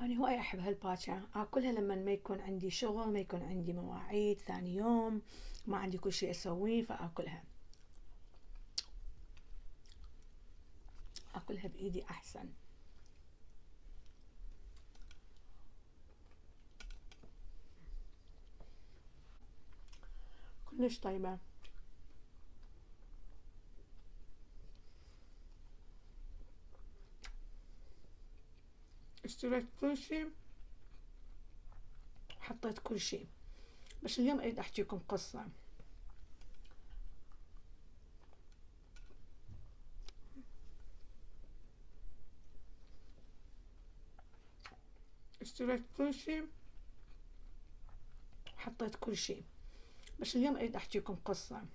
أنا هواي أحب هالباكة، آكلها لما ما يكون عندي شغل، ما يكون عندي مواعيد ثاني يوم، ما عندي كل شيء أسويه فآكلها. آكلها بإيدي أحسن. كلش طيبة. اشتريت كل شيء، حطيت كل شيء، بس اليوم أريد أحكيكم قصة. اشتريت كل شيء، حطيت كل شيء، بس اليوم أريد أحكيكم قصة.